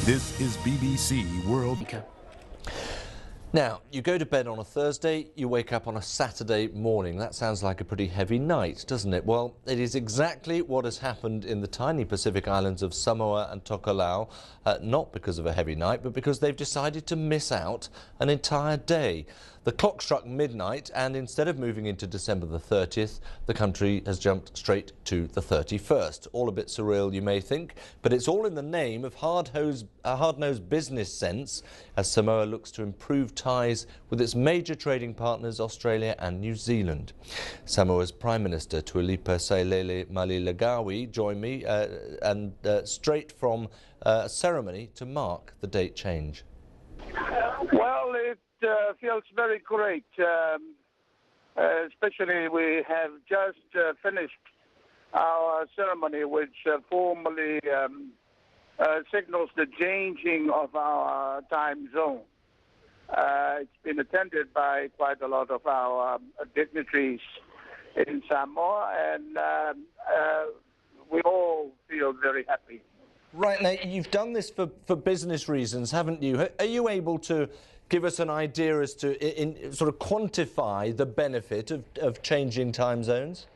This is BBC World. Now, you go to bed on a Thursday, you wake up on a Saturday morning. That sounds like a pretty heavy night, doesn't it? Well, it is exactly what has happened in the tiny Pacific islands of Samoa and Tokelau, not because of a heavy night, but because they've decided to miss out an entire day. The clock struck midnight, and instead of moving into December the 30th, the country has jumped straight to the 31st. All a bit surreal, you may think, but it's all in the name of hard-nosed business sense, as Samoa looks to improve ties with its major trading partners, Australia and New Zealand. Samoa's Prime Minister, Tulipa Sailele Malilagawi, joined me and straight from a ceremony to mark the date change. Well, it feels very great, especially we have just finished our ceremony, which formally signals the changing of our time zone. It's been attended by quite a lot of our dignitaries in Samoa, and we all feel very happy. Right, now you've done this for business reasons, haven't you? Are you able to give us an idea as to sort of quantify the benefit of changing time zones?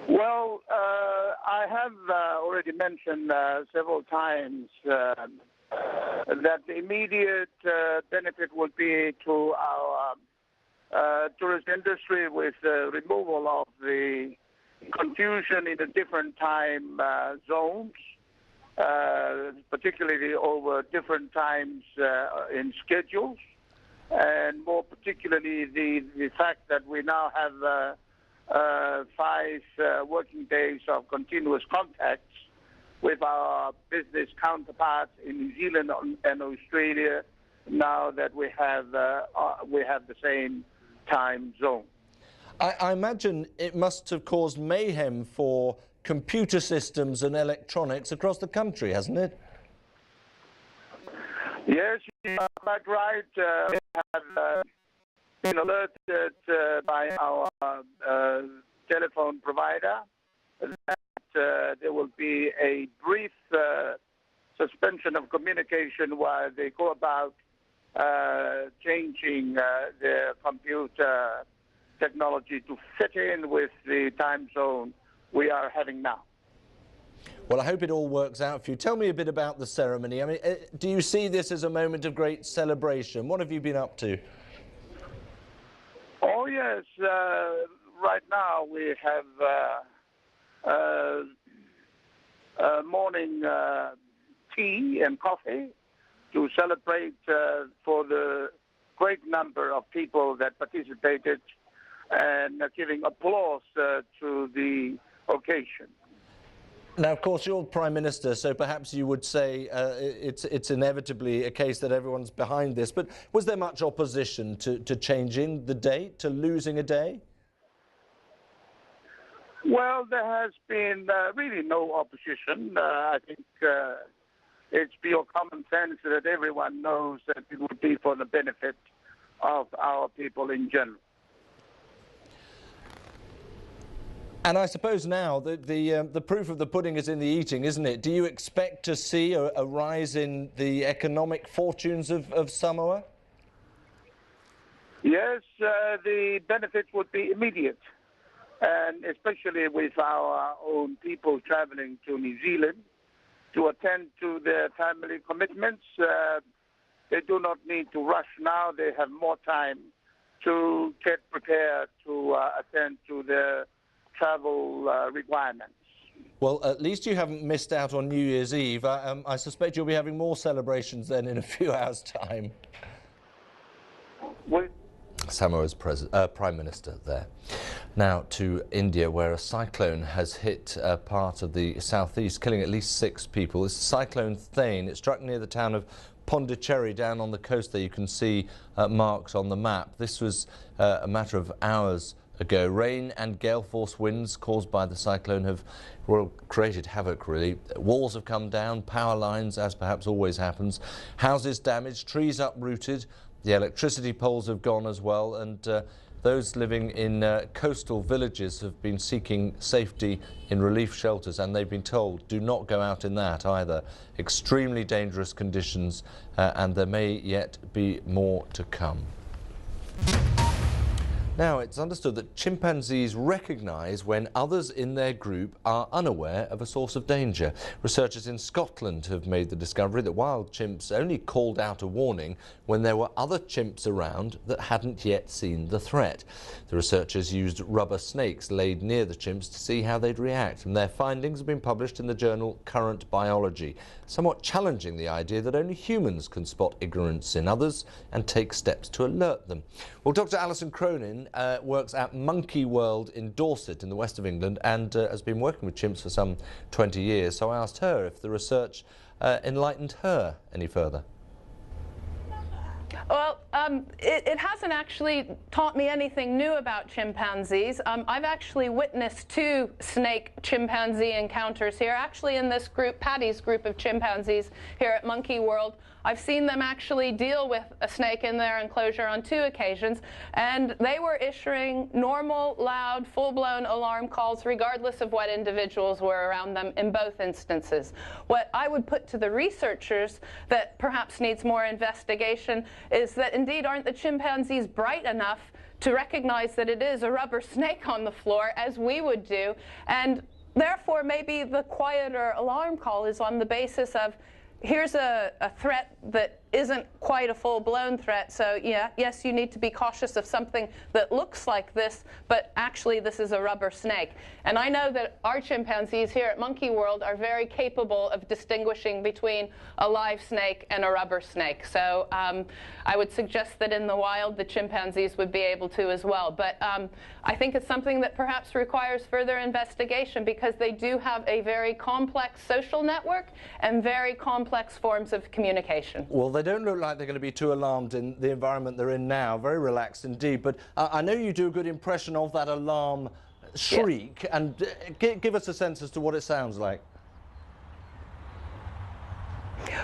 Well, I have already mentioned several times that the immediate benefit would be to our tourist industry with the removal of the confusion in the different time zones, particularly over different times in schedules, and more particularly the fact that we now have 5 working days of continuous contacts with our business counterparts in New Zealand and Australia, now that we have the same time zone. I imagine it must have caused mayhem for computer systems and electronics across the country, hasn't it? Yes, you are quite right. We have been alerted by our telephone provider that there will be a brief suspension of communication while they go about changing their computer technology to fit in with the time zone we are having now. Well, I hope it all works out for you. Tell me a bit about the ceremony. I mean, do you see this as a moment of great celebration? What have you been up to? Oh, yes. Right now we have morning tea and coffee to celebrate for the great number of people that participated, and giving applause to the occasion. Now, of course, you're Prime Minister, so perhaps you would say it's inevitably a case that everyone's behind this, but was there much opposition to changing the date, to losing a day? Well, there has been really no opposition. I think it's pure common sense that everyone knows that it would be for the benefit of our people in general. And I suppose now that the proof of the pudding is in the eating, isn't it? Do you expect to see a rise in the economic fortunes of Samoa? Yes, the benefits would be immediate, and especially with our own people traveling to New Zealand to attend to their family commitments. They do not need to rush now. They have more time to get prepared to attend to their travel requirements. Well, at least you haven't missed out on New Year's Eve. I suspect you'll be having more celebrations then in a few hours' time. Samoa's Prime Minister there. Now to India, where a cyclone has hit part of the southeast, killing at least 6 people. It's Cyclone Thane. It struck near the town of Pondicherry down on the coast there. You can see marks on the map. This was a matter of hours ago. Rain and gale force winds caused by the cyclone have created havoc, really. Walls have come down, power lines, as perhaps always happens, houses damaged, trees uprooted, the electricity poles have gone as well, and those living in coastal villages have been seeking safety in relief shelters, and they've been told, do not go out in that either. Extremely dangerous conditions, and there may yet be more to come. Now, it's understood that chimpanzees recognize when others in their group are unaware of a source of danger. Researchers in Scotland have made the discovery that wild chimps only called out a warning when there were other chimps around that hadn't yet seen the threat. The researchers used rubber snakes laid near the chimps to see how they'd react, and their findings have been published in the journal Current Biology, somewhat challenging the idea that only humans can spot ignorance in others and take steps to alert them. Well, Dr. Alison Cronin works at Monkey World in Dorset in the west of England and has been working with chimps for some 20 years. So I asked her if the research enlightened her any further. Well, it hasn't actually taught me anything new about chimpanzees. I've actually witnessed 2 snake-chimpanzee encounters here, actually in this group, Patty's group of chimpanzees here at Monkey World. I've seen them actually deal with a snake in their enclosure on 2 occasions, and they were issuing normal, loud, full-blown alarm calls regardless of what individuals were around them in both instances. What I would put to the researchers that perhaps needs more investigation is that indeed aren't the chimpanzees bright enough to recognize that it is a rubber snake on the floor, as we would do, and therefore maybe the quieter alarm call is on the basis of here's a threat that isn't quite a full-blown threat, so yeah, yes, you need to be cautious of something that looks like this, but actually this is a rubber snake. And I know that our chimpanzees here at Monkey World are very capable of distinguishing between a live snake and a rubber snake. So I would suggest that in the wild the chimpanzees would be able to as well. But I think it's something that perhaps requires further investigation, because they do have a very complex social network and very complex forms of communication. Well, they don't look like they're going to be too alarmed in the environment they're in now. Very relaxed indeed. But I know you do a good impression of that alarm shriek. Yeah. And give us a sense as to what it sounds like.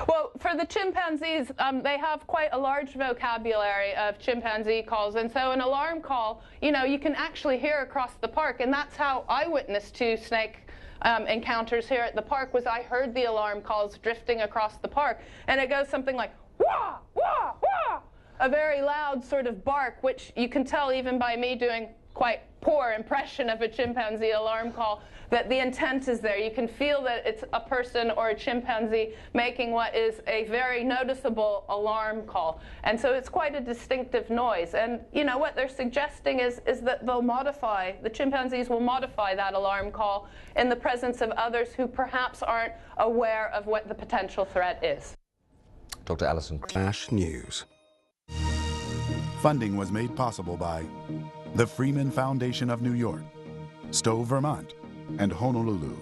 Well, for the chimpanzees, they have quite a large vocabulary of chimpanzee calls, and so an alarm call, you know, you can actually hear across the park, and that's how I witnessed 2 snake encounters here at the park. Was I heard the alarm calls drifting across the park, and it goes something like wah, wah, wah, a very loud sort of bark, which you can tell even by me doing quite poor impression of a chimpanzee alarm call, that the intent is there. You can feel that it's a person or a chimpanzee making what is a very noticeable alarm call. And so it's quite a distinctive noise. And you know what they're suggesting is that they'll modify, the chimpanzees will modify that alarm call in the presence of others who perhaps aren't aware of what the potential threat is. Dr. Alison. Flash News. Funding was made possible by the Freeman Foundation of New York, Stowe, Vermont, and Honolulu.